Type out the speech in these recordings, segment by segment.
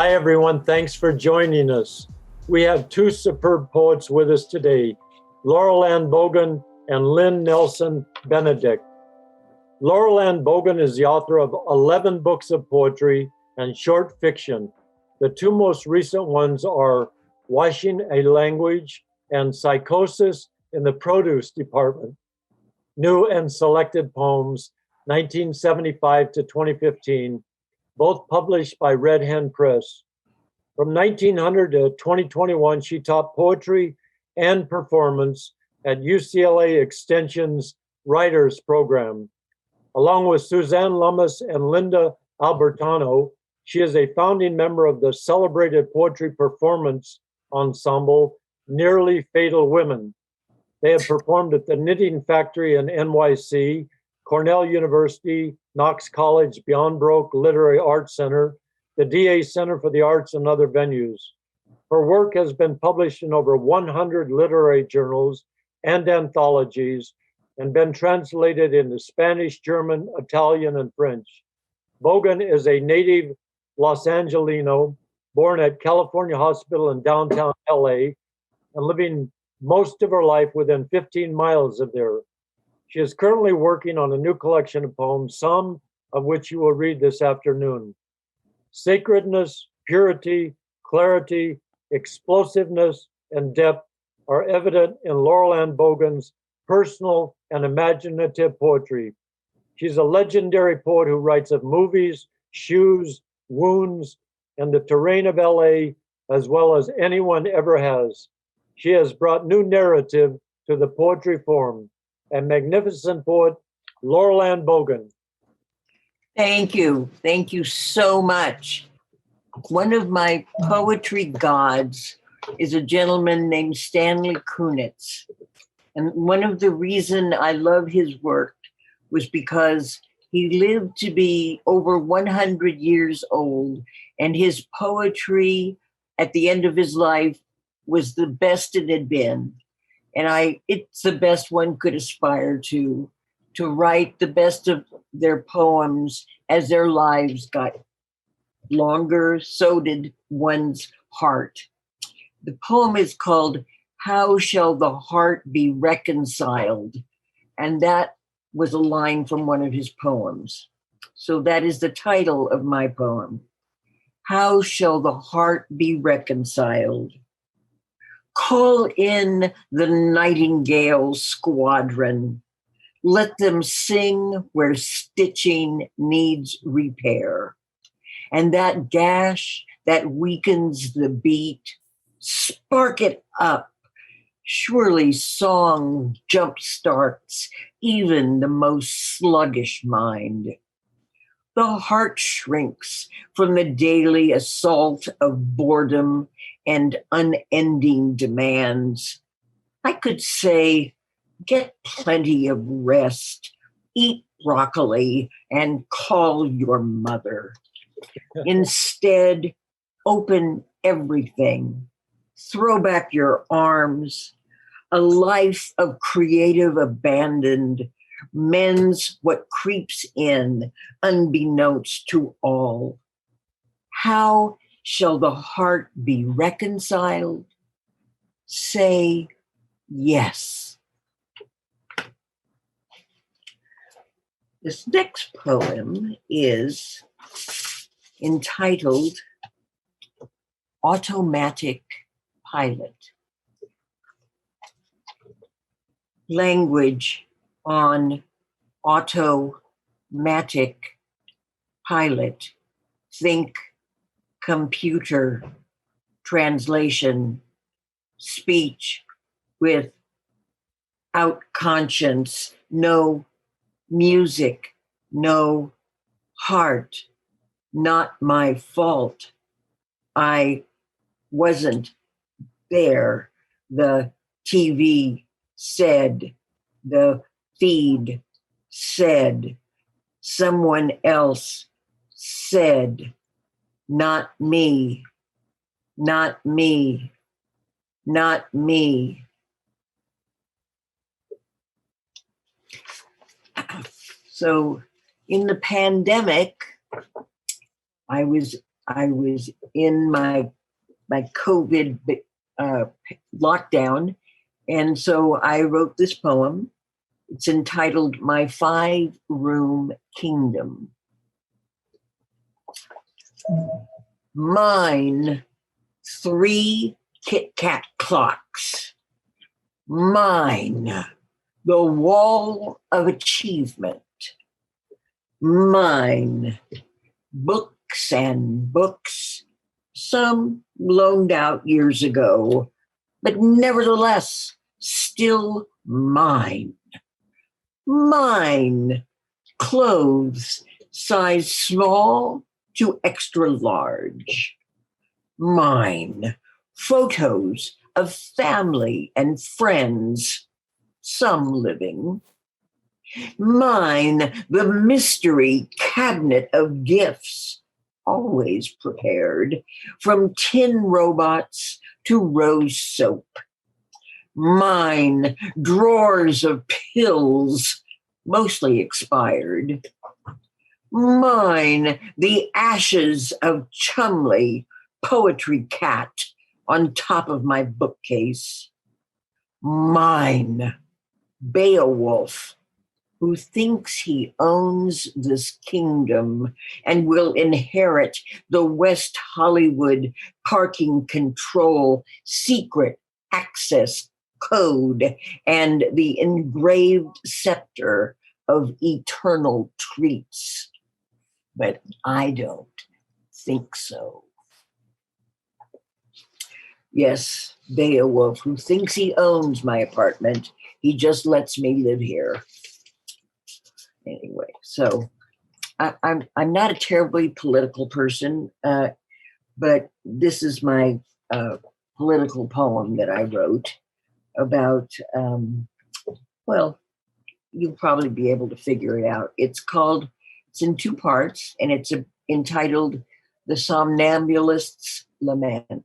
Hi, everyone. Thanks for joining us. We have two superb poets with us today, Laurel Ann Bogen and Lynn Nelson Benedek. Laurel Ann Bogen is the author of 11 books of poetry and short fiction. The two most recent ones are Washing a Language and Psychosis in the Produce Department, New and Selected Poems, 1975 to 2015, both published by Red Hen Press. From 1900 to 2021, she taught poetry and performance at UCLA Extension's Writers Program. Along with Suzanne Lummis and Linda Albertano, she is a founding member of the celebrated poetry performance ensemble, Nearly Fatal Women. They have performed at the Knitting Factory in NYC, Cornell University, Knox College, Beyond Broke Literary Arts Center, the DA Center for the Arts, and other venues. Her work has been published in over 100 literary journals and anthologies and been translated into Spanish, German, Italian, and French. Bogen is a native Los Angelino, born at California Hospital in downtown LA, and living most of her life within 15 miles of there. She is currently working on a new collection of poems, some of which you will read this afternoon. Sacredness, purity, clarity, explosiveness, and depth are evident in Laurel Ann Bogen's personal and imaginative poetry. She's a legendary poet who writes of movies, shoes, wounds, and the terrain of LA as well as anyone ever has. She has brought new narrative to the poetry form. A magnificent poet, Laurel Ann Bogen. Thank you. Thank you so much. One of my poetry gods is a gentleman named Stanley Kunitz. And one of the reasons I love his work was because he lived to be over 100 years old, and his poetry at the end of his life was the best it had been. And it's the best one could aspire to write the best of their poems as their lives got longer, so did one's heart. The poem is called How Shall the Heart Be Reconciled? And that was a line from one of his poems. So that is the title of my poem. How shall the heart be reconciled? Call in the nightingale squadron. Let them sing where stitching needs repair. And that gash that weakens the beat, spark it up. Surely song jumpstarts even the most sluggish mind. The heart shrinks from the daily assault of boredom and unending demands. I could say, get plenty of rest, eat broccoli, and call your mother. Instead, open everything. Throw back your arms. A life of creative abandon mends what creeps in, unbeknownst to all. How shall the heart be reconciled? Say yes. This next poem is entitled Automatic Pilot. Language on automatic pilot. Think computer translation, speech without conscience, no music, no heart, not my fault. I wasn't there. The TV said, the feed said, someone else said, not me, not me, not me. So in the pandemic, I was I was in my COVID lockdown. And so I wrote this poem. It's entitled My 5-Room Kingdom. Mine 3 Kit Kat clocks. Mine the wall of achievement. Mine books and books, some loaned out years ago, but nevertheless still mine. Mine clothes size small to extra large. Mine photos of family and friends, some living. Mine the mystery cabinet of gifts, always prepared, from tin robots to rose soap. Mine drawers of pills, mostly expired. Mine the ashes of Chumley poetry cat on top of my bookcase. Mine Beowulf, who thinks he owns this kingdom and will inherit the West Hollywood parking control secret access code and the engraved scepter of eternal treats. But I don't think so. Yes, Beowulf, who thinks he owns my apartment. He just lets me live here. Anyway, so I'm not a terribly political person, but this is my political poem that I wrote about, well, you'll probably be able to figure it out. It's in 2 parts, and it's entitled The Somnambulist's Lament.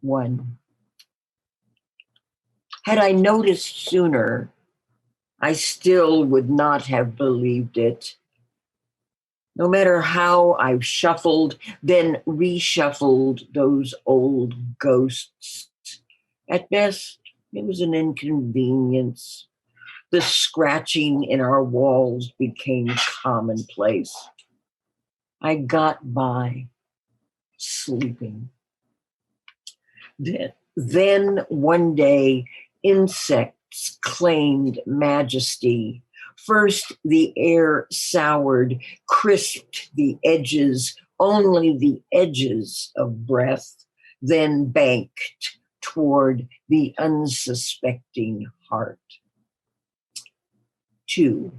1. Had I noticed sooner, I still would not have believed it. No matter how I've shuffled, then reshuffled those old ghosts. At best, it was an inconvenience. The scratching in our walls became commonplace. I got by sleeping. Then one day, insects claimed majesty. First, the air soured, crisped the edges, only the edges of breath, then banked toward the unsuspecting heart. 2.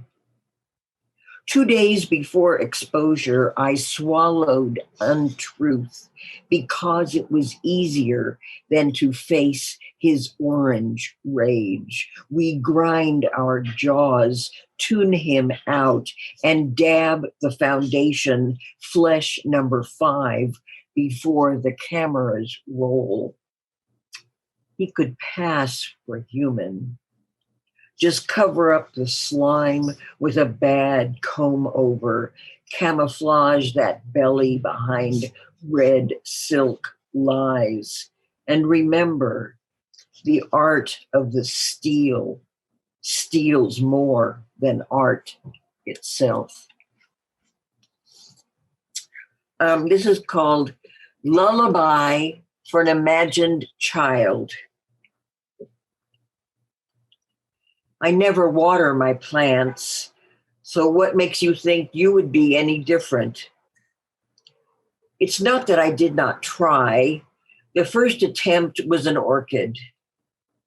2 days before exposure, I swallowed untruth because it was easier than to face his orange rage. We grind our jaws, tune him out, and dab the foundation, flesh number 5, before the cameras roll. He could pass for human. Just cover up the slime with a bad comb over, camouflage that belly behind red silk lies. And remember, the art of the steel steals more than art itself. This is called Lullaby for an Imagined Child. I never water my plants, so what makes you think you would be any different? It's not that I did not try. The first attempt was an orchid,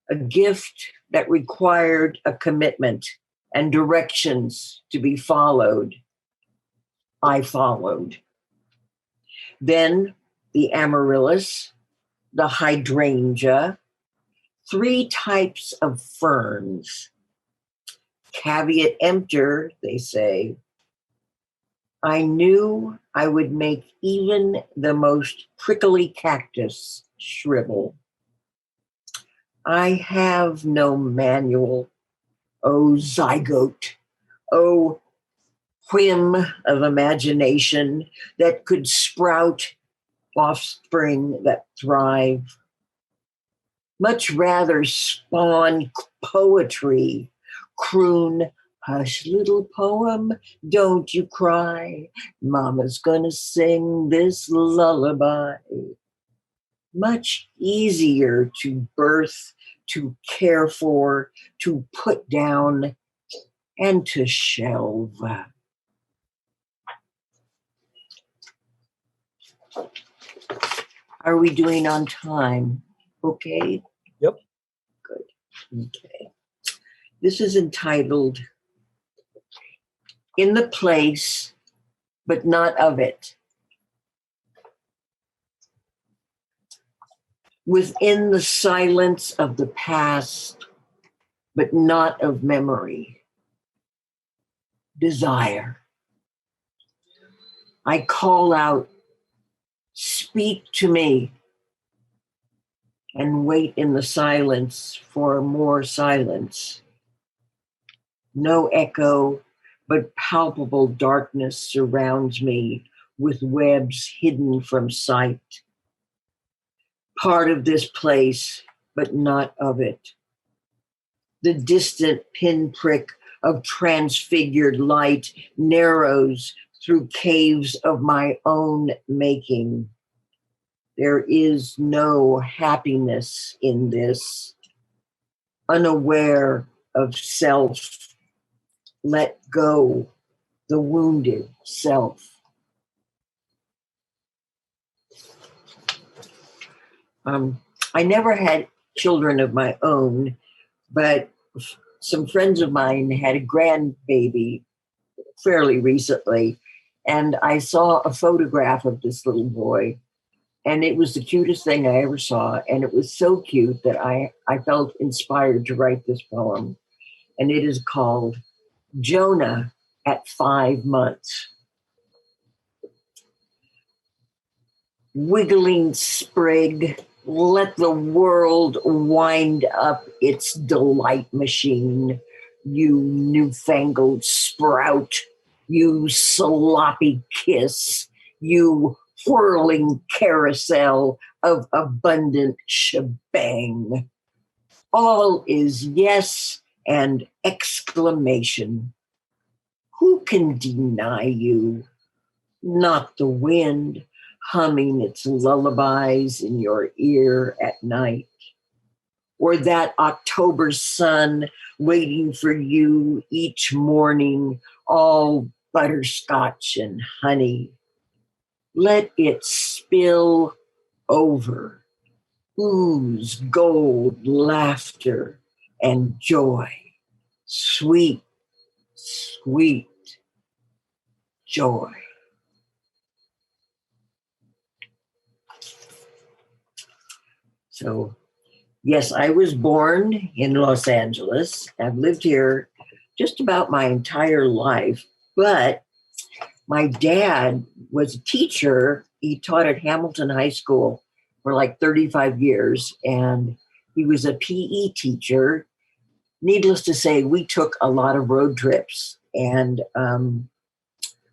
a gift that required a commitment and directions to be followed. I followed. Then the amaryllis, the hydrangea, 3 types of ferns. Caveat emptor, they say. I knew I would make even the most prickly cactus shrivel. I have no manual, oh zygote, oh whim of imagination that could sprout offspring that thrive. Much rather spawn poetry, croon, hush little poem, don't you cry, mama's gonna sing this lullaby. Much easier to birth, to care for, to put down, and to shelve. Are we doing on time? Okay. Yep. Good. Okay. This is entitled In the Place, but Not of It. Within the silence of the past, but not of memory. Desire. I call out, speak to me, and wait in the silence for more silence. No echo, but palpable darkness surrounds me with webs hidden from sight. Part of this place, but not of it. The distant pinprick of transfigured light narrows through caves of my own making. There is no happiness in this. Unaware of self, let go the wounded self. I never had children of my own, but some friends of mine had a grandbaby fairly recently, and I saw a photograph of this little boy, and it was the cutest thing I ever saw, and it was so cute that I felt inspired to write this poem, and it is called Jonah at 5 months. Wiggling sprig, let the world wind up its delight machine, you newfangled sprout, you sloppy kiss, you whirling carousel of abundant shebang. All is yes and exclamation. Who can deny you? Not the wind humming its lullabies in your ear at night, or that October sun waiting for you each morning, all butterscotch and honey. Let it spill over, ooze gold laughter and joy, sweet, sweet joy. So, yes, I was born in Los Angeles. I've lived here just about my entire life, but my dad was a teacher. He taught at Hamilton High School for like 35 years, and he was a PE teacher. Needless to say, we took a lot of road trips, and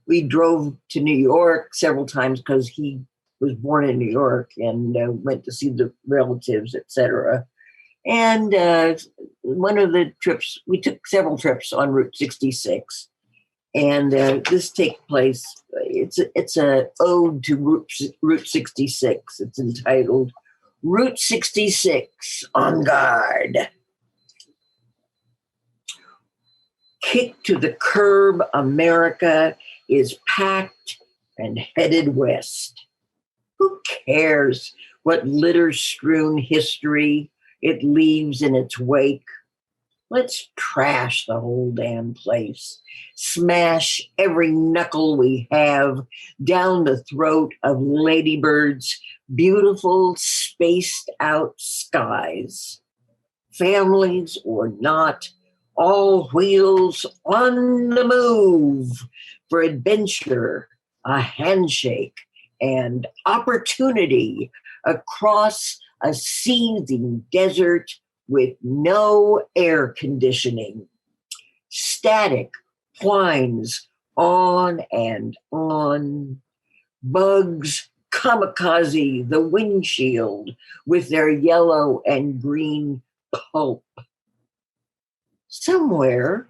we drove to New York several times because he was born in New York, and went to see the relatives, etc. And one of the trips, we took several trips on Route 66. And this takes place, it's a ode to Route 66. It's entitled Route 66 on Guard. Kicked to the curb, America is packed and headed west. Who cares what litter-strewn history it leaves in its wake? Let's trash the whole damn place. Smash every knuckle we have down the throat of ladybirds' beautiful spaced out skies. Families or not, all wheels on the move for adventure, a handshake, and opportunity across a seething desert with no air conditioning. Static whines On and on. Bugs kamikaze the windshield with their yellow and green pulp. Somewhere,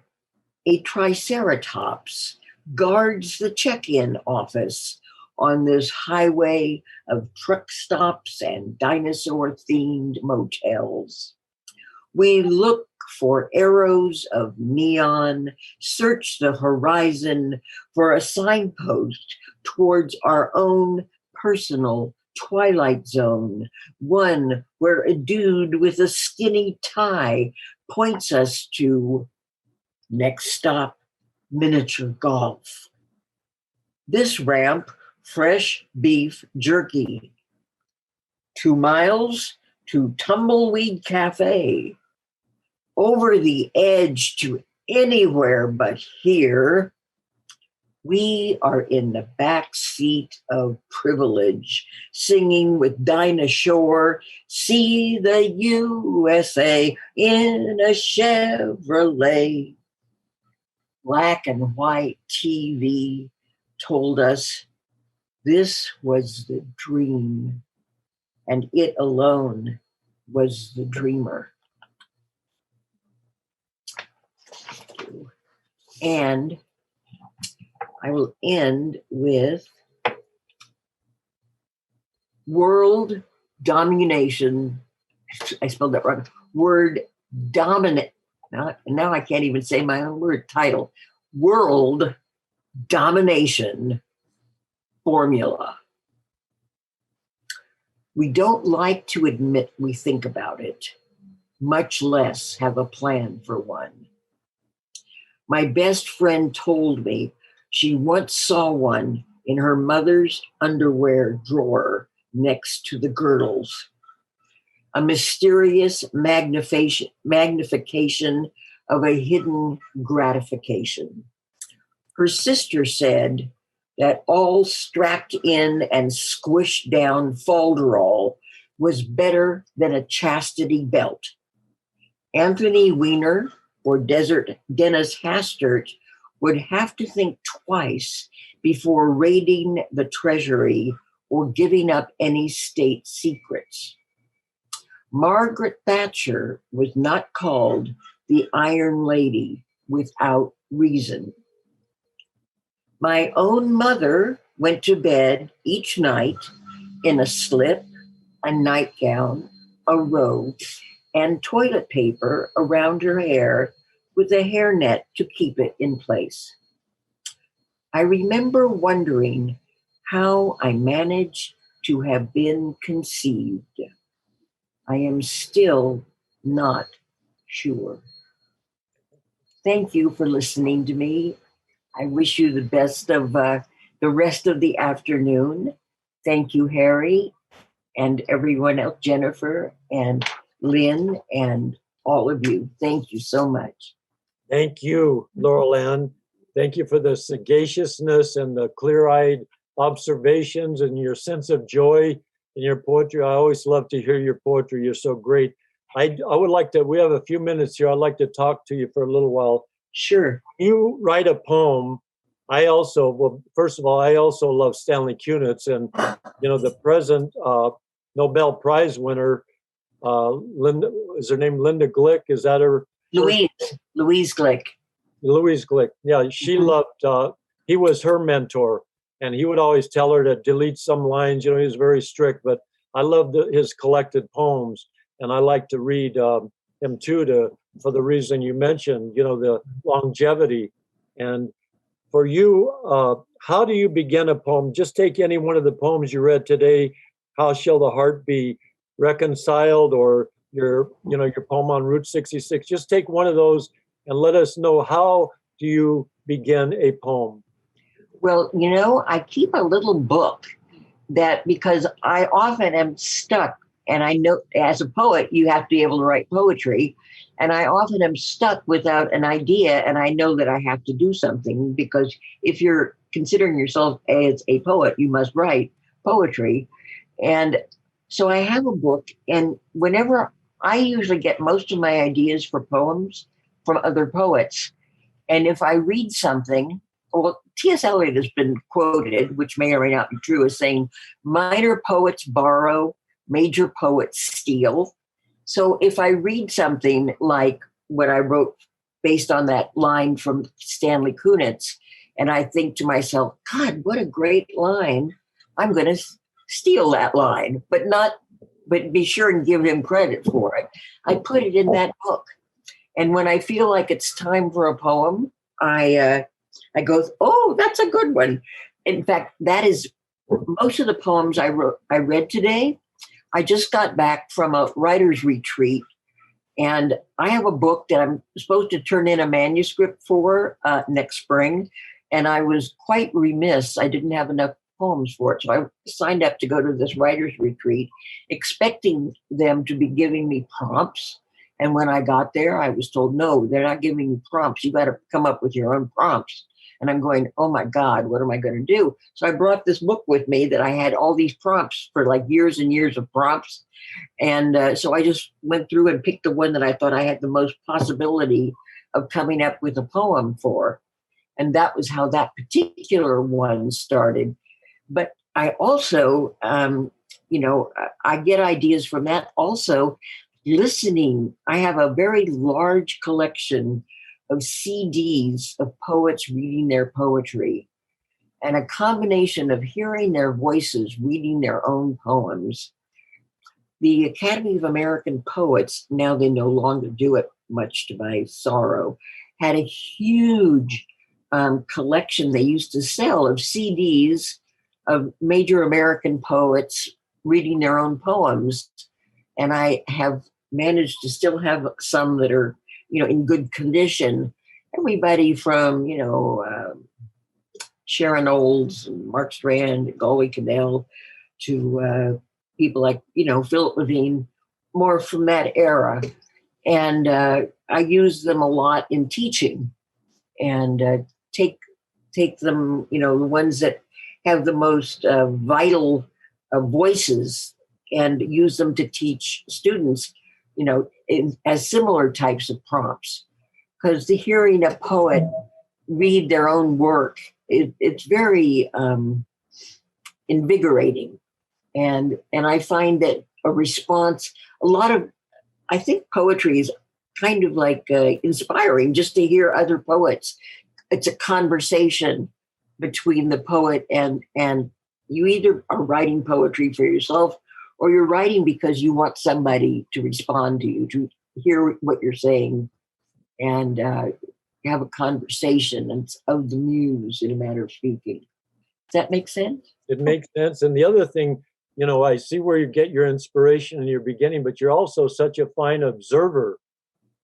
a triceratops guards the check-in office on this highway of truck stops and dinosaur-themed motels. We look for arrows of neon, search the horizon for a signpost towards our own personal twilight zone, one where a dude with a skinny tie points us to next stop, miniature golf. This ramp, fresh beef jerky. 2 miles to Tumbleweed Cafe. Over the edge to anywhere but here. We are in the back seat of privilege, singing with Dinah Shore, see the USA in a Chevrolet. Black and white TV told us this was the dream, and it alone was the dreamer. And I will end with world domination. I spelled that wrong. Word dominant. Now I can't even say my own word title. World domination formula. We don't like to admit we think about it, much less have a plan for one. My best friend told me she once saw one in her mother's underwear drawer next to the girdles. A mysterious magnification of a hidden gratification. Her sister said that all strapped in and squished down folderol was better than a chastity belt. Anthony Weiner or Dennis Hastert would have to think twice before raiding the treasury or giving up any state secrets. Margaret Thatcher was not called the Iron Lady without reason. My own mother went to bed each night in a slip, a nightgown, a robe, and toilet paper around her hair with a hairnet to keep it in place. I remember wondering how I managed to have been conceived. I am still not sure. Thank you for listening to me. I wish you the best of the rest of the afternoon. Thank you, Harry, and everyone else, Jennifer and Lynn, and all of you. Thank you so much. Thank you, Laurel Ann. Thank you for the sagaciousness and the clear-eyed observations and your sense of joy in your poetry. I always love to hear your poetry. You're so great. I would like to, we have a few minutes here. I'd like to talk to you for a little while. Sure. You write a poem. First of all, I also love Stanley Kunitz, and the present Nobel Prize winner, Linda, is her name Linda Glick? Is that her? Louise Glick. Louise Glick. Yeah, she loved, he was her mentor, and he would always tell her to delete some lines. He was very strict, but I loved his collected poems, and I like to read him too, for the reason you mentioned, the longevity. And for you, how do you begin a poem? Just take any one of the poems you read today. How Shall the Heart Be Reconciled, or your poem on Route 66. Just take one of those and let us know, how do you begin a poem? Well, I keep a little book because I often am stuck, and I know as a poet, you have to be able to write poetry. And I often am stuck without an idea, and I know that I have to do something, because if you're considering yourself as a poet, you must write poetry. And so I have a book, and whenever I usually get most of my ideas for poems from other poets. And if I read something well, T.S. Eliot has been quoted, which may or may not be true, as saying, minor poets borrow, major poets steal. So if I read something like what I wrote based on that line from Stanley Kunitz, and I think to myself, God, what a great line. I'm going to steal that line, but be sure and give him credit for it. I put it in that book. And when I feel like it's time for a poem, I go, oh, that's a good one. In fact, that is most of the poems I read today. I just got back from a writer's retreat, and I have a book that I'm supposed to turn in a manuscript for next spring. And I was quite remiss. I didn't have enough poems for it. So I signed up to go to this writer's retreat, expecting them to be giving me prompts. And when I got there, I was told, no, they're not giving you prompts. You got to come up with your own prompts. And I'm going, oh my God, what am I going to do? So I brought this book with me that I had all these prompts for like years and years of prompts. And so I just went through and picked the one that I thought I had the most possibility of coming up with a poem for. And that was how that particular one started. But I also, I get ideas from that. Also, listening. I have a very large collection of CDs of poets reading their poetry, and a combination of hearing their voices reading their own poems. The Academy of American Poets, now they no longer do it, much to my sorrow, had a huge collection they used to sell of CDs of major American poets reading their own poems. And I have managed to still have some that are, in good condition. Everybody from, Sharon Olds and Mark Strand, Galway Cannell, to people like, Philip Levine, more from that era. And I use them a lot in teaching, and take them, the ones that have the most vital voices, and use them to teach students, as similar types of prompts. Because the hearing a poet read their own work, it's very invigorating. And I find that a response, I think poetry is kind of like inspiring just to hear other poets. It's a conversation between the poet and you either are writing poetry for yourself, or you're writing because you want somebody to respond to you, to hear what you're saying, and have a conversation of the muse, in a matter of speaking. Does that make sense? It makes sense. And the other thing, I see where you get your inspiration in your beginning, but you're also such a fine observer.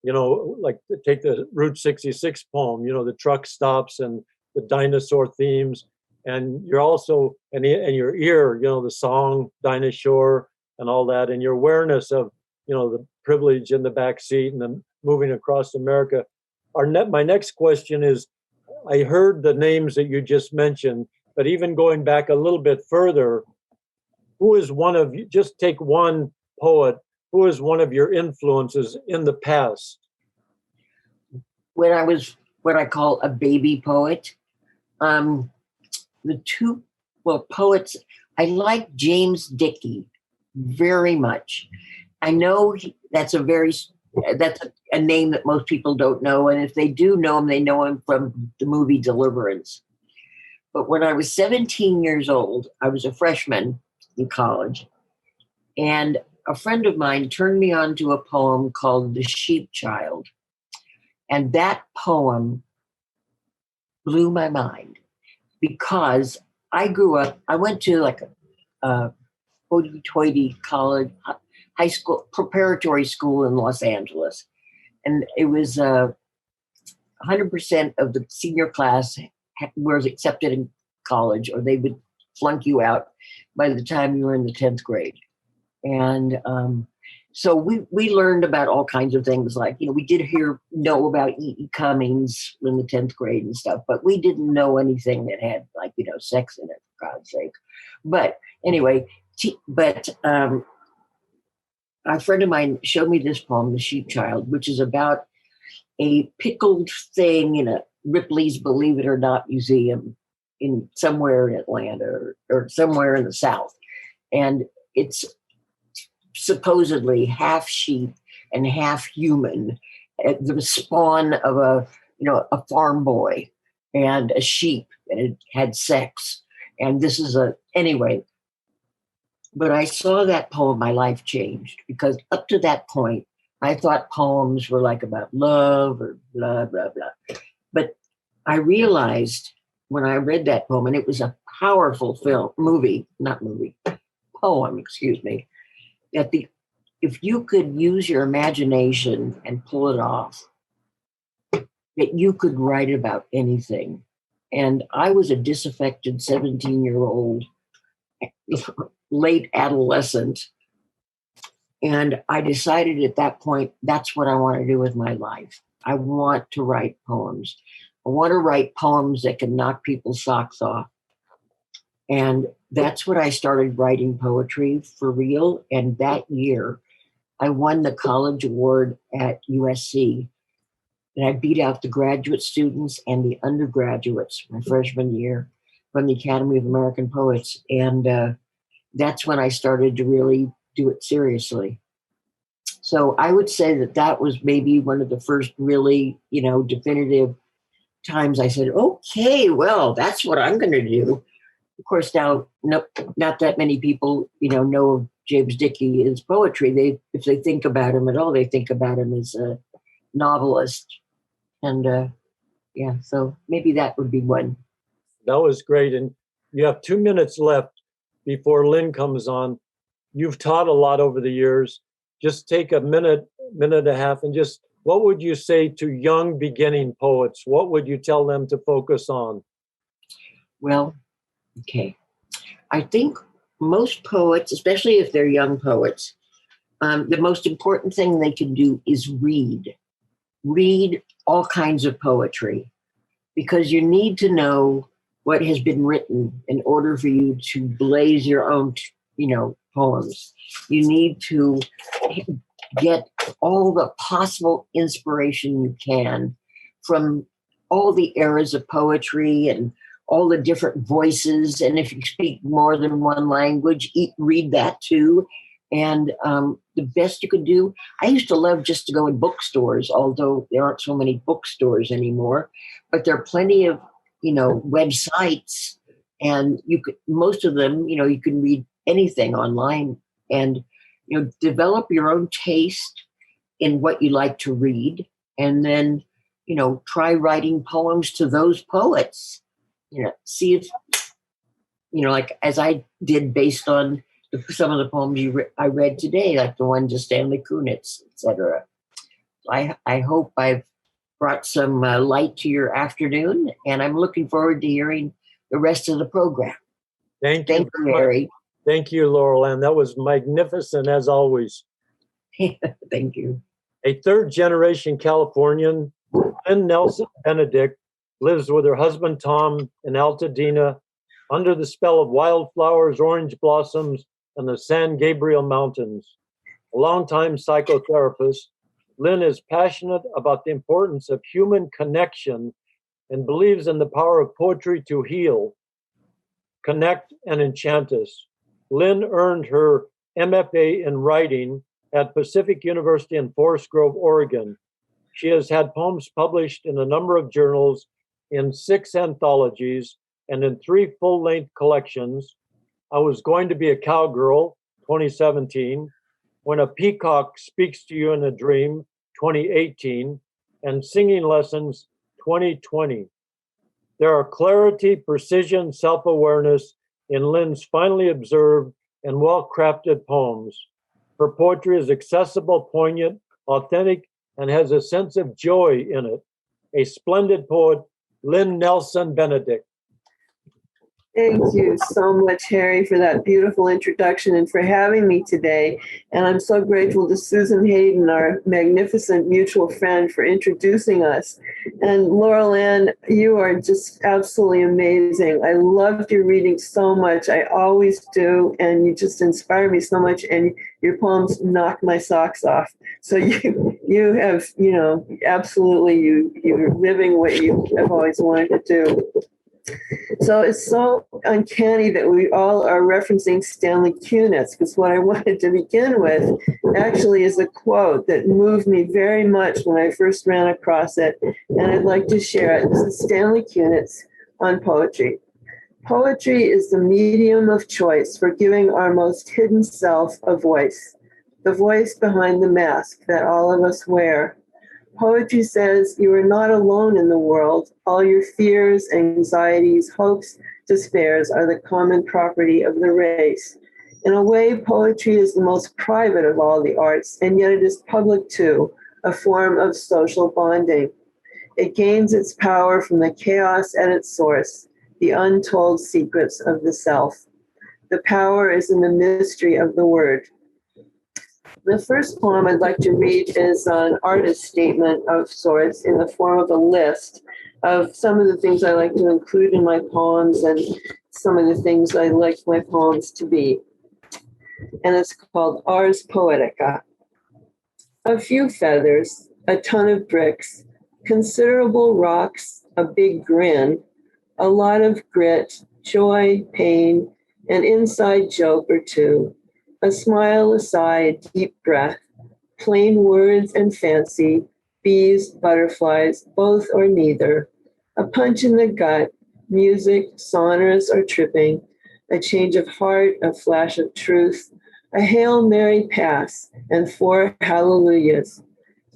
Like take the Route 66 poem, the truck stops and the dinosaur themes. And you're also, and your ear, the song, Dinah Shore, and all that, and your awareness of, the privilege in the back seat and then moving across America. My next question is, I heard the names that you just mentioned, but even going back a little bit further, who is one of you, just take one poet, who is one of your influences in the past? When I was what I call a baby poet, the two poets, I like James Dickey very much. I know that's a name that most people don't know, and if they do know him, they know him from the movie Deliverance. But when I was 17 years old, I was a freshman in college, and a friend of mine turned me on to a poem called The Sheep Child. And that poem blew my mind, because I grew up, I went to like a hoity-toity college, high school, preparatory school in Los Angeles. And it was 100% of the senior class was accepted in college, or they would flunk you out by the time you were in the 10th grade. And so we learned about all kinds of things, like, we did know about E.E. Cummings in the 10th grade and stuff, but we didn't know anything that had, like, sex in it, for God's sake. But anyway, a friend of mine showed me this poem, The Sheep Child, which is about a pickled thing in Ripley's Believe It or Not Museum in somewhere in Atlanta or somewhere in the South. And it's supposedly half sheep and half human, the spawn of a farm boy and a sheep, and it had sex. And this is anyway. But I saw that poem, my life changed, because up to that point, I thought poems were like about love or blah, blah, blah. But I realized when I read that poem, and it was a powerful poem, excuse me, that if you could use your imagination and pull it off, that you could write about anything. And I was a disaffected 17-year-old, late adolescent. And I decided at that point, that's what I want to do with my life. I want to write poems. I want to write poems that can knock people's socks off. And that's what I started writing poetry for real. And that year, I won the college award at USC. And I beat out the graduate students and the undergraduates my freshman year from the Academy of American Poets. And that's when I started to really do it seriously. So I would say that was maybe one of the first really, definitive times I said, okay, well, that's what I'm going to do. Of course, now, no, not that many people, know of James Dickey as poetry. If they think about him at all, they think about him as a novelist. And so maybe that would be one. That was great. And you have 2 minutes left before Lynn comes on. You've taught a lot over the years. Just take a minute and a half, and just what would you say to young beginning poets? What would you tell them to focus on? Well, okay. I think most poets, especially if they're young poets, the most important thing they can do is read. Read all kinds of poetry, because you need to know what has been written in order for you to blaze your own, poems. You need to get all the possible inspiration you can from all the eras of poetry and all the different voices. And if you speak more than one language, read that too. And the best you could do, I used to love just to go in bookstores, although there aren't so many bookstores anymore, but there are plenty of, websites, and most of them, you can read anything online, and, develop your own taste in what you like to read. And then, try writing poems to those poets, see if, like as I did based on some of the poems I read today, like the one to Stanley Kunitz, etc. I hope I've brought some light to your afternoon, and I'm looking forward to hearing the rest of the program. Thank you, Mary. Thank you, Laurel Ann. That was magnificent as always. Thank you. A third-generation Californian, Lynn Nelson Benedek, lives with her husband Tom in Altadena under the spell of wildflowers, orange blossoms, and the San Gabriel Mountains. A longtime psychotherapist, Lynn is passionate about the importance of human connection and believes in the power of poetry to heal, connect, and enchant us. Lynn earned her MFA in writing at Pacific University in Forest Grove, Oregon. She has had poems published in a number of journals, in 6 anthologies, and in 3 full-length collections. I Was Going to Be a Cowgirl, 2017, When a Peacock Speaks to You in a Dream, 2018, and Singing Lessons, 2020. There are clarity, precision, self-awareness in Lynn's finely observed and well-crafted poems. Her poetry is accessible, poignant, authentic, and has a sense of joy in it. A splendid poet, Lynn Nelson Benedek. Thank you so much, Harry, for that beautiful introduction and for having me today. And I'm so grateful to Susan Hayden, our magnificent mutual friend, for introducing us. And Laurel Ann, you are just absolutely amazing. I loved your reading so much. I always do. And you just inspire me so much. And your poems knock my socks off. So you You have, absolutely, you're living what you have always wanted to do. So it's so uncanny that we all are referencing Stanley Kunitz, because what I wanted to begin with actually is a quote that moved me very much when I first ran across it, and I'd like to share it. This is Stanley Kunitz on poetry. Poetry is the medium of choice for giving our most hidden self a voice, the voice behind the mask that all of us wear. Poetry says you are not alone in the world. All your fears, anxieties, hopes, despairs are the common property of the race. In a way, poetry is the most private of all the arts, and yet it is public too, a form of social bonding. It gains its power from the chaos at its source, the untold secrets of the self. The power is in the mystery of the word. The first poem I'd like to read is an artist statement of sorts in the form of a list of some of the things I like to include in my poems and some of the things I like my poems to be. And it's called Ars Poetica. A few feathers, a ton of bricks, considerable rocks, a big grin, a lot of grit, joy, pain, an inside joke or two. A smile, a sigh, a deep breath, plain words and fancy, bees, butterflies, both or neither, a punch in the gut, music, sonorous or tripping, a change of heart, a flash of truth, a Hail Mary pass, and 4 hallelujahs,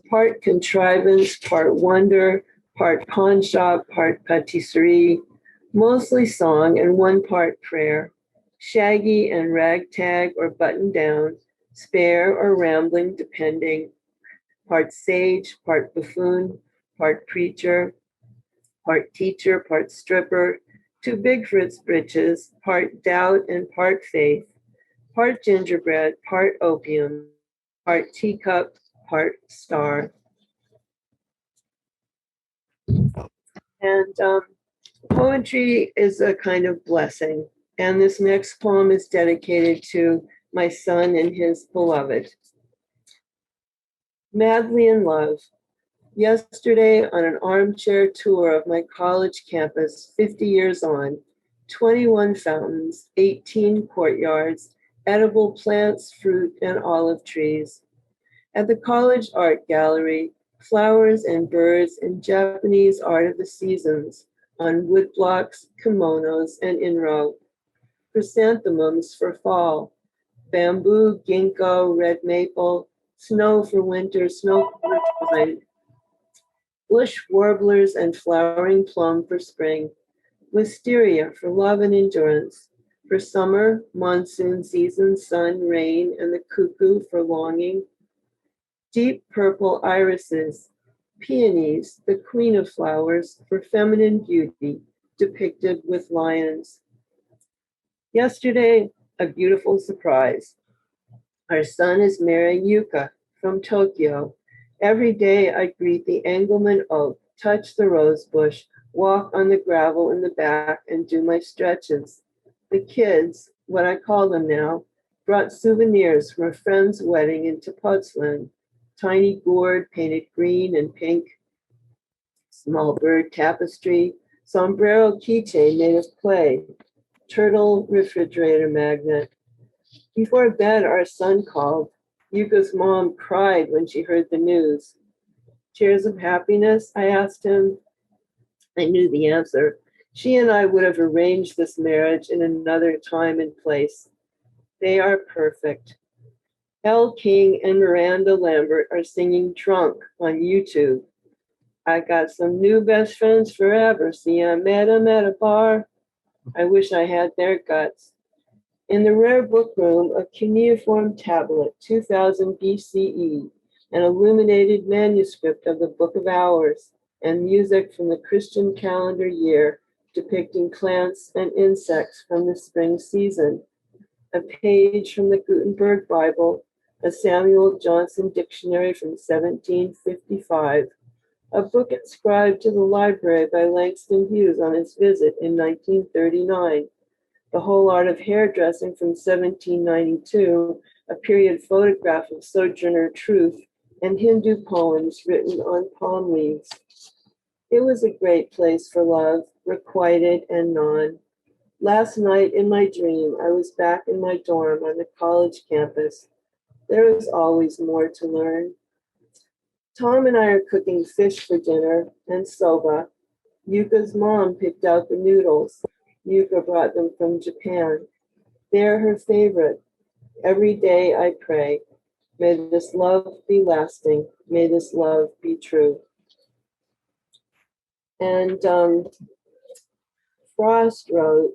part contrivance, part wonder, part pawn shop, part patisserie, mostly song and 1 part prayer. Shaggy and ragtag or button down, spare or rambling depending, part sage, part buffoon, part preacher, part teacher, part stripper, too big for its britches, part doubt and part faith, part gingerbread, part opium, part teacup, part star. And poetry is a kind of blessing. And this next poem is dedicated to my son and his beloved. Madly in love. Yesterday, on an armchair tour of my college campus, 50 years on, 21 fountains, 18 courtyards, edible plants, fruit, and olive trees. At the college art gallery, flowers and birds and Japanese art of the seasons on wood blocks, kimonos, and inro. Chrysanthemums for fall, bamboo, ginkgo, red maple, snow for winter, snow for pine, bush warblers and flowering plum for spring, wisteria for love and endurance, for summer, monsoon, season, sun, rain, and the cuckoo for longing, deep purple irises, peonies, the queen of flowers, for feminine beauty, depicted with lions. Yesterday, a beautiful surprise. Our son is marrying Yuka from Tokyo. Every day I greet the Engelmann oak, touch the rose bush, walk on the gravel in the back, and do my stretches. The kids, what I call them now, brought souvenirs from a friend's wedding in Tepoztlan. Tiny gourd painted green and pink, small bird tapestry, sombrero keychain made of clay, turtle refrigerator magnet. Before bed, our son called. Yuka's mom cried when she heard the news. Tears of happiness? I asked him. I knew the answer. She and I would have arranged this marriage in another time and place. They are perfect. Elle King and Miranda Lambert are singing Drunk on YouTube. I got some new best friends forever. See, I met them at a bar. I wish I had their guts. In the rare book room, a cuneiform tablet, 2000 BCE, an illuminated manuscript of the Book of Hours, and music from the Christian calendar year depicting plants and insects from the spring season. A page from the Gutenberg Bible, a Samuel Johnson dictionary from 1755, a book inscribed to the library by Langston Hughes on his visit in 1939, The Whole Art of Hairdressing from 1792, a period photograph of Sojourner Truth and Hindu poems written on palm leaves. It was a great place for love, requited and non. Last night in my dream, I was back in my dorm on the college campus. There is always more to learn. Tom and I are cooking fish for dinner and soba. Yuka's mom picked out the noodles. Yuka brought them from Japan. They're her favorite. Every day I pray, may this love be lasting. May this love be true. And Frost wrote,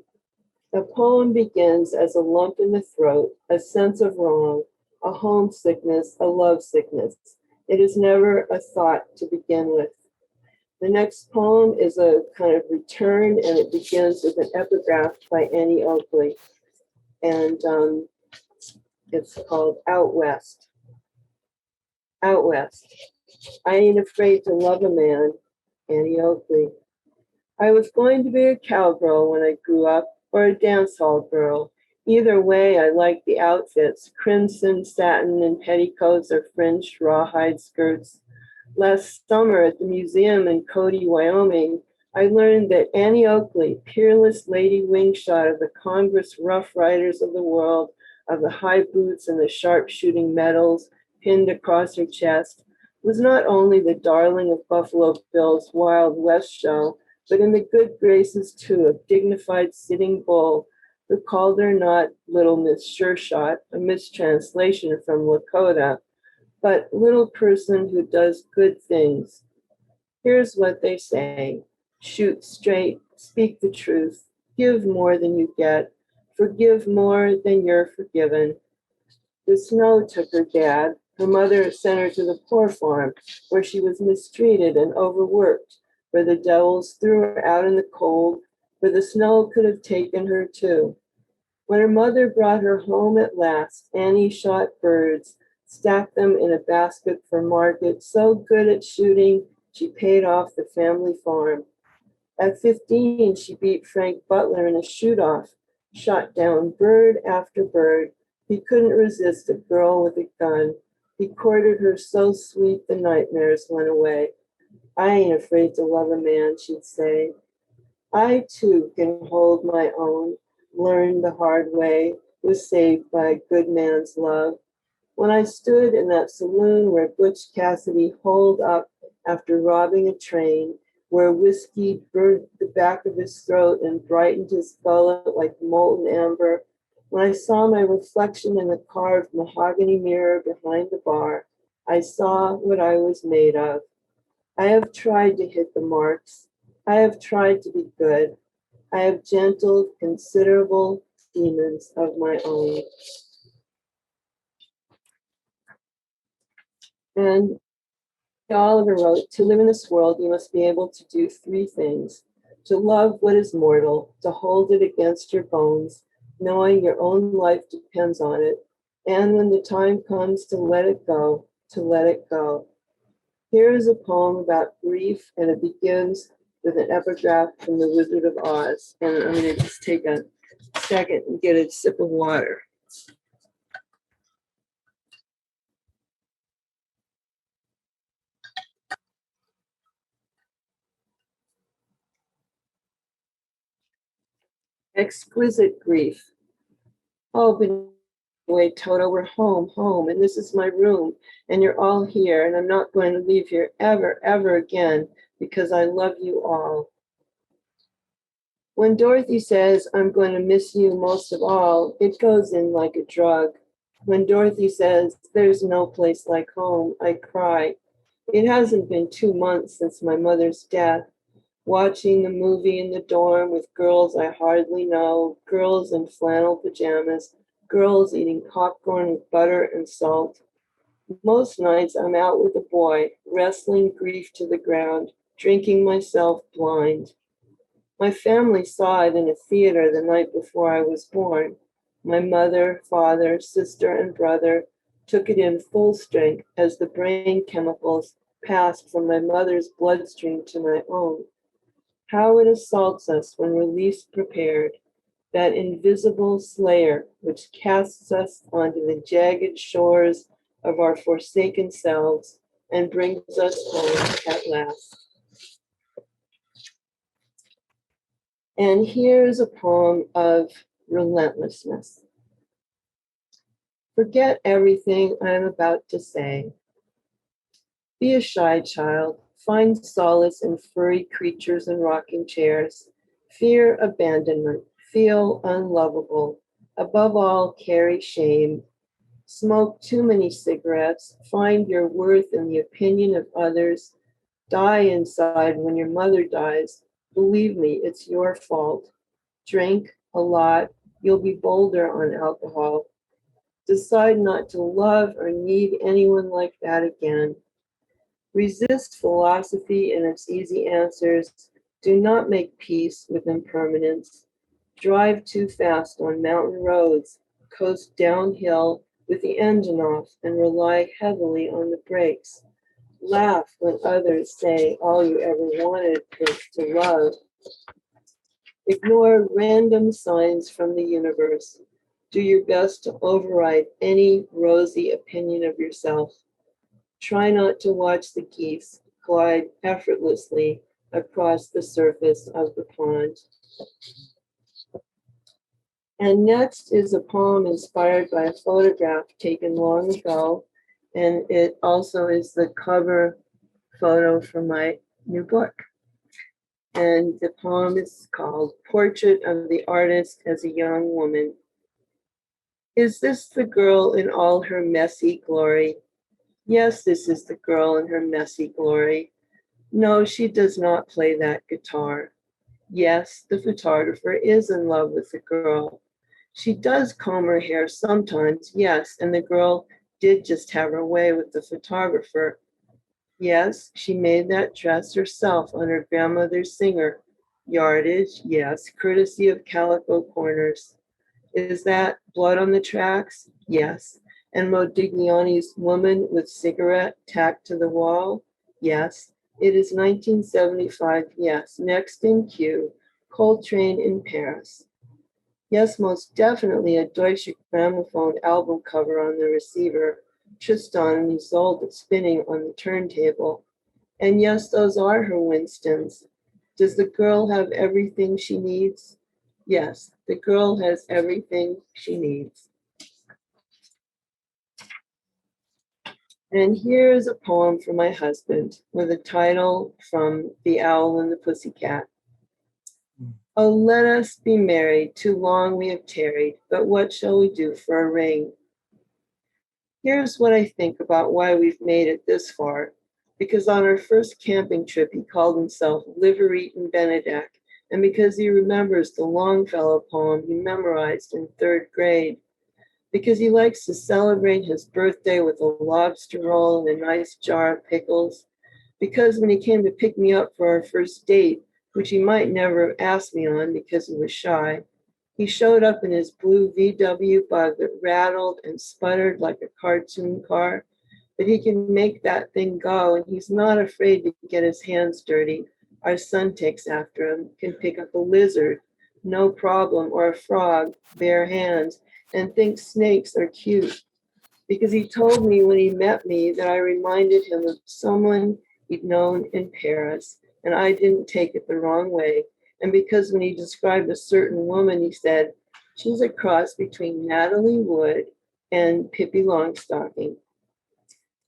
a poem begins as a lump in the throat, a sense of wrong, a homesickness, a lovesickness. It is never a thought to begin with. The next poem is a kind of return, and it begins with an epigraph by Annie Oakley. And it's called Out West. Out West. I ain't afraid to love a man, Annie Oakley. I was going to be a cowgirl when I grew up, or a dance hall girl. Either way, I liked the outfits, crimson satin and petticoats or fringed rawhide skirts. Last summer at the museum in Cody, Wyoming, I learned that Annie Oakley, peerless lady wingshot of the Congress Rough Riders of the world, of the high boots and the sharpshooting medals pinned across her chest, was not only the darling of Buffalo Bill's Wild West show, but in the good graces too of dignified Sitting Bull, who called her not Little Miss Sure-Shot, a mistranslation from Lakota, but little person who does good things. Here's what they say: shoot straight, speak the truth, give more than you get, forgive more than you're forgiven. The snow took her dad. Her mother sent her to the poor farm, where she was mistreated and overworked, where the devils threw her out in the cold, where the snow could have taken her too. When her mother brought her home at last, Annie shot birds, stacked them in a basket for market, so good at shooting, she paid off the family farm. At 15, she beat Frank Butler in a shoot-off, shot down bird after bird. He couldn't resist a girl with a gun. He courted her so sweet the nightmares went away. I ain't afraid to love a man, she'd say. I too can hold my own, learned the hard way, was saved by a good man's love. When I stood in that saloon where Butch Cassidy holed up after robbing a train, where whiskey burned the back of his throat and brightened his gullet like molten amber, when I saw my reflection in the carved mahogany mirror behind the bar, I saw what I was made of. I have tried to hit the marks. I have tried to be good. I have gentled considerable demons of my own. And Oliver wrote, to live in this world, you must be able to do three things: to love what is mortal, to hold it against your bones, knowing your own life depends on it, and when the time comes to let it go, to let it go. Here is a poem about grief, and it begins with an epigraph from The Wizard of Oz. And I'm going to just take a second and get a sip of water. Exquisite grief. Oh, but anyway, Toto, we're home, and this is my room, and you're all here, and I'm not going to leave here ever, ever again, because I love you all. When Dorothy says, I'm going to miss you most of all, it goes in like a drug. When Dorothy says, there's no place like home, I cry. It hasn't been 2 months since my mother's death. Watching the movie in the dorm with girls I hardly know, girls in flannel pajamas, girls eating popcorn with butter and salt. Most nights I'm out with a boy, wrestling grief to the ground, drinking myself blind. My family saw it in a theater the night before I was born. My mother, father, sister, and brother took it in full strength as the brain chemicals passed from my mother's bloodstream to my own. How it assaults us when we're least prepared, that invisible slayer which casts us onto the jagged shores of our forsaken selves and brings us home at last. And here's a poem of relentlessness. Forget everything I'm about to say. Be a shy child. Find solace in furry creatures and rocking chairs. Fear abandonment. Feel unlovable. Above all, carry shame. Smoke too many cigarettes. Find your worth in the opinion of others. Die inside when your mother dies. Believe me, it's your fault. Drink a lot. You'll be bolder on alcohol. Decide not to love or need anyone like that again. Resist philosophy and its easy answers. Do not make peace with impermanence. Drive too fast on mountain roads. Coast downhill with the engine off and rely heavily on the brakes. Laugh when others say all you ever wanted was to love. Ignore random signs from the universe. Do your best to override any rosy opinion of yourself. Try not to watch the geese glide effortlessly across the surface of the pond. And next is a poem inspired by a photograph taken long ago, and it also is the cover photo for my new book. And the poem is called Portrait of the Artist as a Young Woman. Is this the girl in all her messy glory? Yes, this is the girl in her messy glory. No, she does not play that guitar. Yes, the photographer is in love with the girl. She does comb her hair sometimes, yes, and the girl did just have her way with the photographer. Yes, she made that dress herself on her grandmother's singer. Yardage, yes, courtesy of Calico Corners. Is that blood on the tracks? Yes. And Modigliani's Woman with Cigarette tacked to the wall? Yes. It is 1975, yes. Next in queue, Coltrane in Paris. Yes, most definitely a Deutsche Grammophon album cover on the receiver, Tristan and Isolde spinning on the turntable. And yes, those are her Winstons. Does the girl have everything she needs? Yes, the girl has everything she needs. And here's a poem for my husband with a title from The Owl and the Pussycat. Oh, let us be married, too long we have tarried, but what shall we do for a ring? Here's what I think about why we've made it this far, because on our first camping trip, he called himself Liver-Eaten Benedek, and because he remembers the Longfellow poem he memorized in 3rd grade, because he likes to celebrate his birthday with a lobster roll and a nice jar of pickles, because when he came to pick me up for our first date, which he might never ask me on because he was shy, he showed up in his blue VW Bug that rattled and sputtered like a cartoon car, but he can make that thing go, and he's not afraid to get his hands dirty. Our son takes after him, can pick up a lizard, no problem, or a frog, bare hands, and thinks snakes are cute. Because he told me when he met me that I reminded him of someone he'd known in Paris, and I didn't take it the wrong way. And because when he described a certain woman, he said, she's a cross between Natalie Wood and Pippi Longstocking.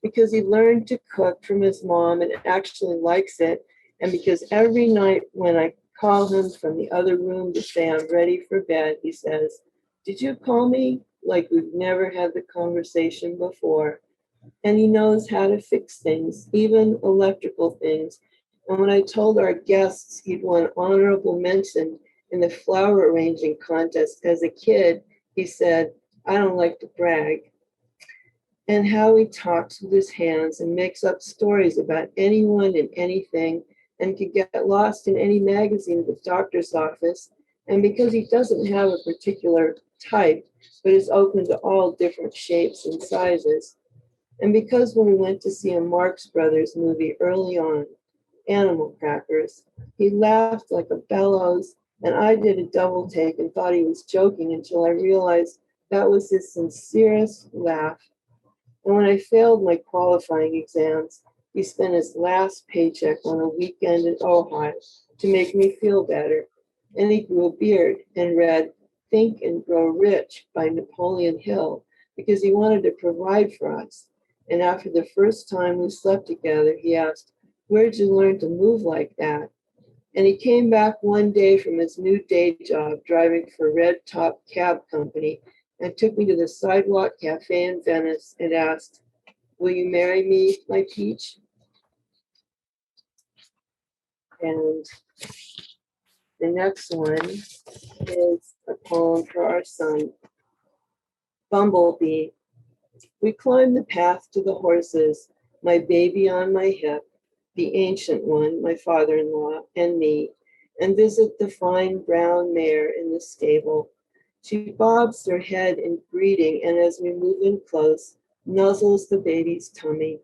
Because he learned to cook from his mom and actually likes it, and because every night when I call him from the other room to say I'm ready for bed, he says, did you call me? Like we've never had the conversation before. And he knows how to fix things, even electrical things. And when I told our guests he'd won honorable mention in the flower arranging contest as a kid, he said, I don't like to brag. And how he talks with his hands and makes up stories about anyone and anything and could get lost in any magazine at the doctor's office. And because he doesn't have a particular type, but is open to all different shapes and sizes. And because when we went to see a Marx Brothers movie early on, Animal Crackers, he laughed like a bellows, and I did a double take and thought he was joking until I realized that was his sincerest laugh. And when I failed my qualifying exams, he spent his last paycheck on a weekend in Ohio to make me feel better. And he grew a beard and read Think and Grow Rich by Napoleon Hill because he wanted to provide for us. And after the first time we slept together, he asked, "Where'd you learn to move like that?" And he came back one day from his new day job driving for Red Top Cab Company and took me to the Sidewalk Cafe in Venice and asked, "Will you marry me, my peach?" And the next one is a poem for our son, Bumblebee. We climbed the path to the horses, my baby on my hip, the ancient one, my father-in-law, and me, and visit the fine brown mare in the stable. She bobs her head in greeting, and as we move in close, nuzzles the baby's tummy.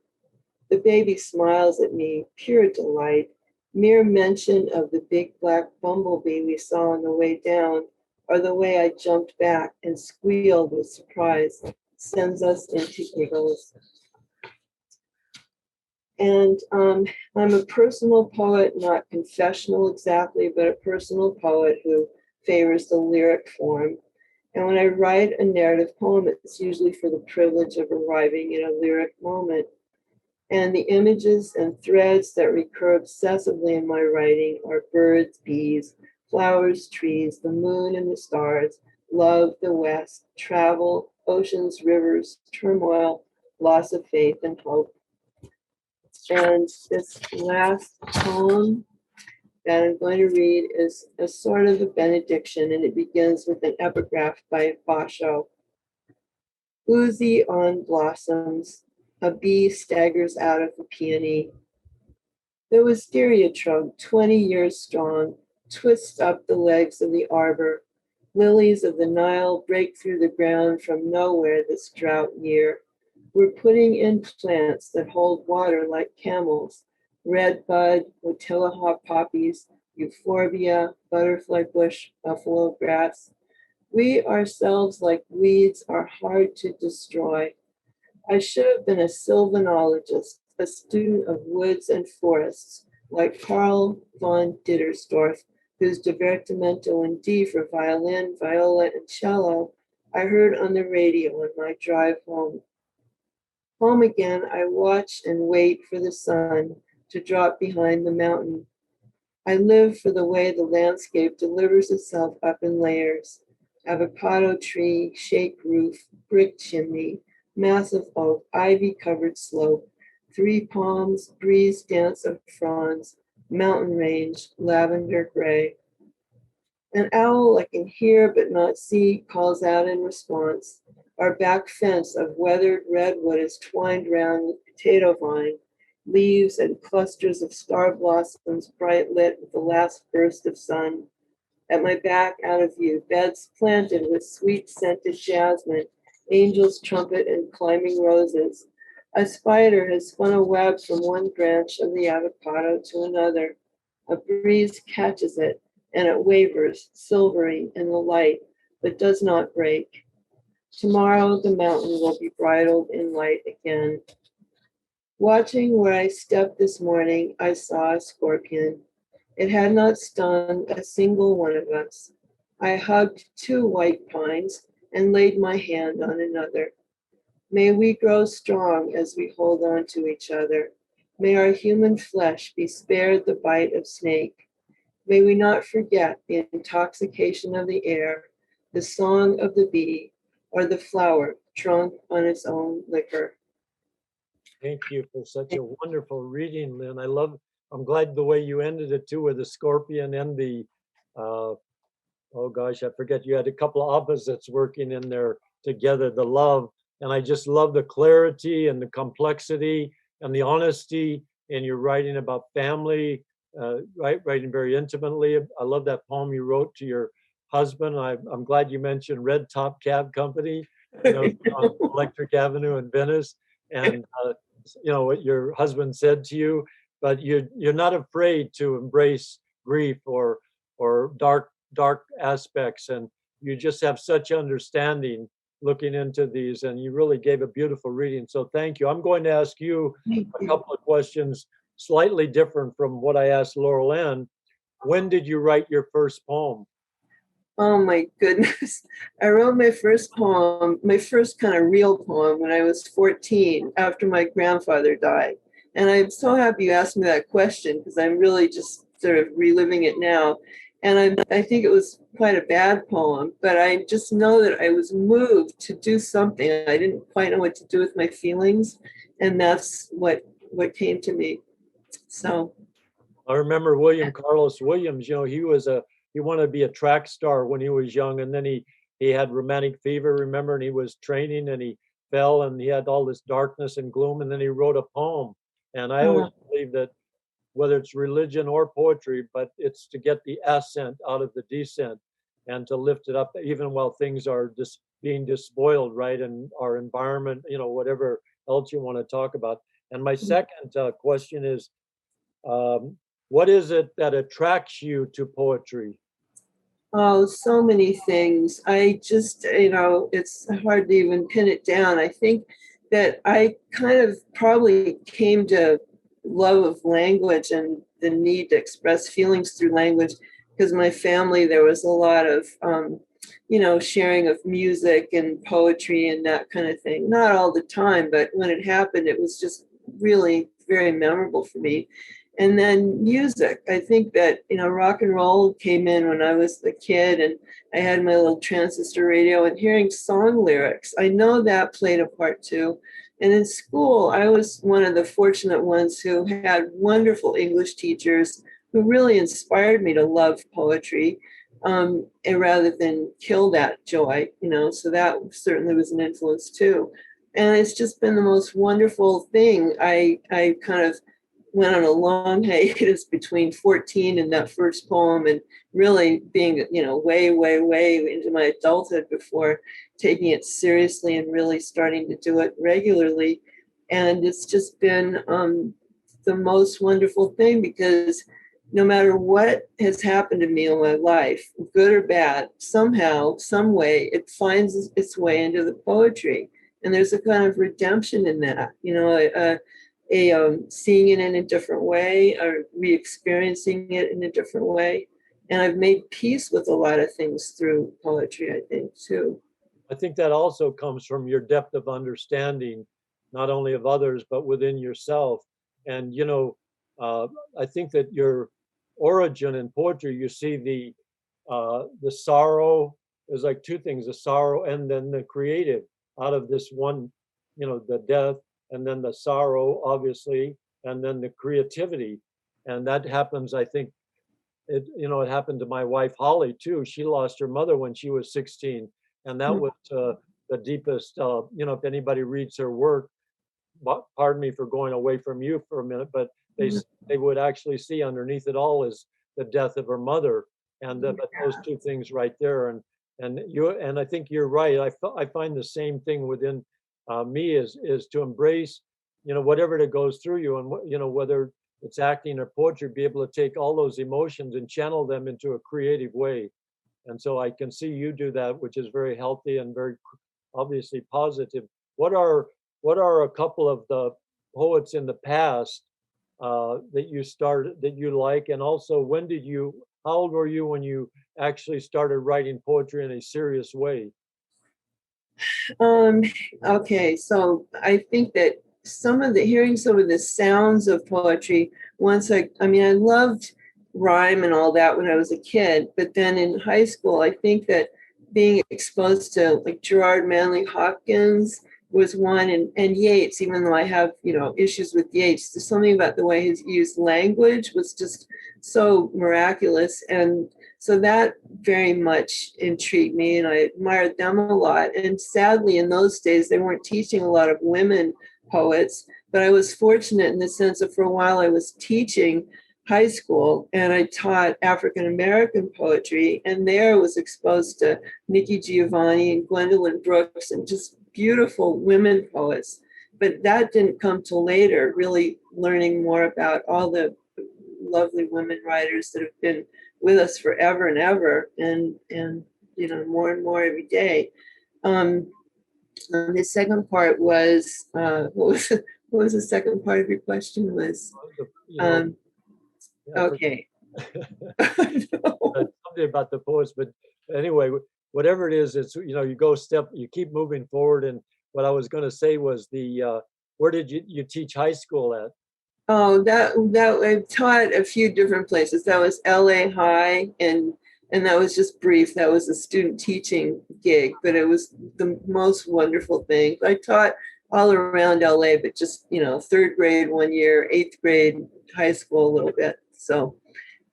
The baby smiles at me, pure delight. Mere mention of the big black bumblebee we saw on the way down, or the way I jumped back and squealed with surprise, sends us into giggles. And I'm a personal poet, not confessional exactly, but a personal poet who favors the lyric form. And when I write a narrative poem, it's usually for the privilege of arriving in a lyric moment. And the images and threads that recur obsessively in my writing are birds, bees, flowers, trees, the moon and the stars, love, the West, travel, oceans, rivers, turmoil, loss of faith and hope. And this last poem that I'm going to read is a sort of a benediction, and it begins with an epigraph by Basho. Oozy on blossoms, a bee staggers out of the peony. The wisteria trunk, 20 years strong, twists up the legs of the arbor. Lilies of the Nile break through the ground from nowhere this drought year. We're putting in plants that hold water like camels, red bud, Otilaha poppies, euphorbia, butterfly bush, buffalo grass. We ourselves, like weeds, are hard to destroy. I should have been a sylvanologist, a student of woods and forests, like Carl von Dittersdorf, whose divertimento in D for violin, viola, and cello I heard on the radio on my drive home. Home again, I watch and wait for the sun to drop behind the mountain. I live for the way the landscape delivers itself up in layers. Avocado tree, shake roof, brick chimney, massive oak, ivy-covered slope, 3 palms, breeze dance of fronds, mountain range, lavender gray. An owl I can hear but not see calls out in response. Our back fence of weathered redwood is twined round with potato vine, leaves and clusters of star blossoms bright lit with the last burst of sun. At my back, out of view, beds planted with sweet scented jasmine, angel's trumpet, and climbing roses. A spider has spun a web from one branch of the avocado to another. A breeze catches it, and it wavers, silvery in the light, but does not break. Tomorrow the mountain will be bridled in light again. Watching where I stepped this morning, I saw a scorpion. It had not stung a single one of us. I hugged 2 white pines and laid my hand on another. May we grow strong as we hold on to each other. May our human flesh be spared the bite of snake. May we not forget the intoxication of the air, the song of the bee, or the flower drunk on its own liquor. Thank you for such a wonderful reading, Lynn. I'm glad the way you ended it too, with the scorpion and the, oh gosh, I forget, you had a couple of opposites working in there together, the love. And I just love the clarity and the complexity and the honesty. And you're writing about family, writing very intimately. I love that poem you wrote to your husband. I'm glad you mentioned Red Top Cab Company, on Electric Avenue in Venice. And what your husband said to you, but you're not afraid to embrace grief or dark aspects, and you just have such understanding looking into these, and you really gave a beautiful reading. So thank you. I'm going to ask you a couple of questions slightly different from what I asked Laurel Ann. When did you write your first poem? Oh my goodness. I wrote my first poem, my first kind of real poem, when I was 14 after my grandfather died. And I'm so happy you asked me that question because I'm really just sort of reliving it now. And I think it was quite a bad poem, but I just know that I was moved to do something. I didn't quite know what to do with my feelings. And that's what came to me. So I remember William Carlos Williams, he wanted to be a track star when he was young, and then he had romantic fever, remember, and he was training and he fell and he had all this darkness and gloom, and then he wrote a poem. And I always believe that whether it's religion or poetry, but it's to get the ascent out of the descent and to lift it up even while things are just being despoiled, right? And our environment, whatever else you want to talk about. And my second question is, what is it that attracts you to poetry? Oh, so many things. I just, it's hard to even pin it down. I think that I kind of probably came to love of language and the need to express feelings through language because my family, there was a lot of, sharing of music and poetry and that kind of thing. Not all the time, but when it happened, it was just really very memorable for me. And then music. I think that, rock and roll came in when I was a kid and I had my little transistor radio and hearing song lyrics. I know that played a part too. And in school, I was one of the fortunate ones who had wonderful English teachers who really inspired me to love poetry and rather than kill that joy, so that certainly was an influence too. And it's just been the most wonderful thing. I kind of went on a long hiatus between 14 and that first poem and really being, way, way, way into my adulthood before taking it seriously and really starting to do it regularly. And it's just been the most wonderful thing because no matter what has happened to me in my life, good or bad, somehow, some way, it finds its way into the poetry. And there's a kind of redemption in that, seeing it in a different way or re-experiencing it in a different way. And I've made peace with a lot of things through poetry, I think, too. I think that also comes from your depth of understanding, not only of others, but within yourself. And, I think that your origin in poetry, you see the sorrow, there's like two things, the sorrow and then the creative out of this one, the death and then the sorrow, obviously, and then the creativity. And that happens, I think, it happened to my wife, Holly, too. She lost her mother when she was 16. And that was the deepest, if anybody reads her work, pardon me for going away from you for a minute, but they would actually see underneath it all is the death of her mother. And but those two things right there. And I think you're right. I find the same thing within me is to embrace, whatever that goes through you, and whether it's acting or poetry, be able to take all those emotions and channel them into a creative way. And so I can see you do that, which is very healthy and very obviously positive. What are a couple of the poets in the past that you like, and also how old were you when you actually started writing poetry in a serious way? Okay, so I think that hearing some of the sounds of poetry, I loved rhyme and all that when I was a kid, but then in high school, I think that being exposed to like Gerard Manley Hopkins was one, and Yeats, even though I have, issues with Yeats, there's something about the way he used language was just so miraculous. And so that very much intrigued me, and I admired them a lot. And sadly, in those days, they weren't teaching a lot of women poets, but I was fortunate in the sense that for a while I was teaching high school and I taught African American poetry, and there I was exposed to Nikki Giovanni and Gwendolyn Brooks and just beautiful women poets. But that didn't come till later, really learning more about all the lovely women writers that have been with us forever and ever, and more and more every day. The second part was, what was the second part of your question was? You know, Okay. Something about the poets, but anyway, whatever it is, it's, you know, you keep moving forward. And what I was going to say was where did you teach high school at? Oh, that I taught a few different places. That was LA High, and that was just brief. That was a student teaching gig, but it was the most wonderful thing. I taught all around LA, but just, you know, third grade 1 year, eighth grade, high school a little bit. So,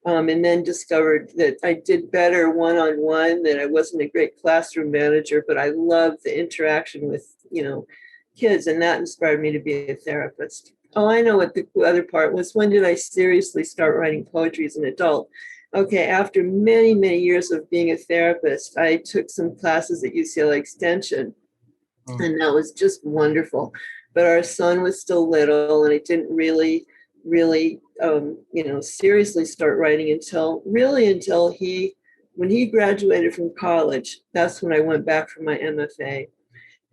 and then discovered that I did better one-on-one, that I wasn't a great classroom manager, but I loved the interaction with, you know, kids, and that inspired me to be a therapist. Oh, I know what the other part was. When did I seriously start writing poetry as an adult? Okay, after many, many years of being a therapist, I took some classes at UCLA Extension, and that was just wonderful. But our son was still little, and I didn't really, you know, seriously start writing until when he graduated from college. That's when I went back for my MFA.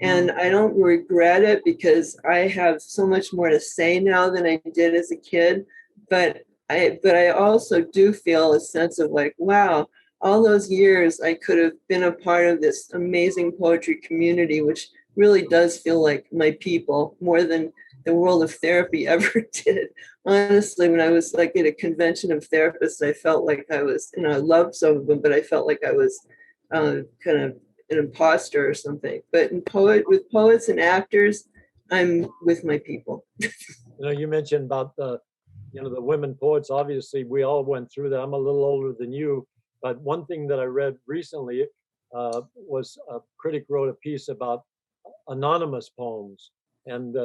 And I don't regret it, because I have so much more to say now than I did as a kid. But I also do feel a sense of like, wow, all those years I could have been a part of this amazing poetry community, which really does feel like my people more than the world of therapy ever did. Honestly, when I was like at a convention of therapists, I felt like I was, you know, I loved some of them, but I felt like I was kind of an imposter or something. But with poets and actors, I'm with my people. You know, you mentioned about the women poets. Obviously, we all went through that. I'm a little older than you, but one thing that I read recently was a critic wrote a piece about anonymous poems, and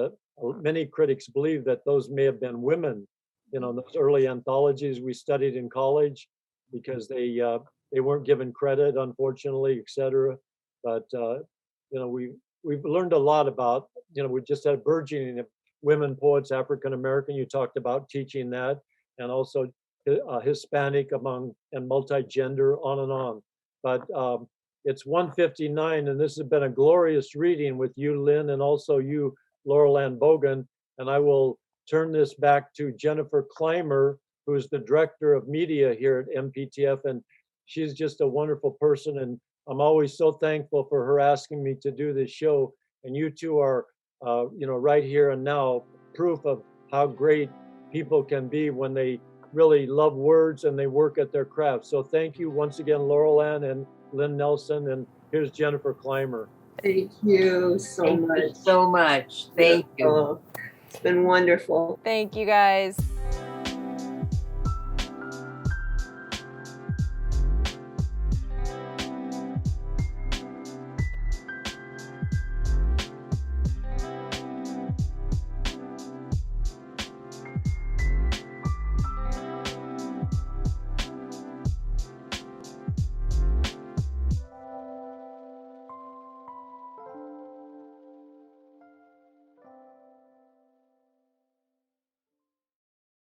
many critics believe that those may have been women. You know, those early anthologies we studied in college, because they weren't given credit, unfortunately, etc. But you know, we've learned a lot about, you know, we just had a burgeoning of women poets, African American. You talked about teaching that, and also Hispanic and multi-gender, on and on. But it's 1:59, and this has been a glorious reading with you, Lynn, and also you, Laurel Ann Bogen. And I will turn this back to Jennifer Clymer, who's the director of media here at MPTF, and she's just a wonderful person. And I'm always so thankful for her asking me to do this show. And you two are, you know, right here and now, proof of how great people can be when they really love words and they work at their craft. So thank you once again, Laurel Ann and Lynn Nelson. And here's Jennifer Clymer. Thank you so much. Thank you. It's been wonderful. Thank you, guys.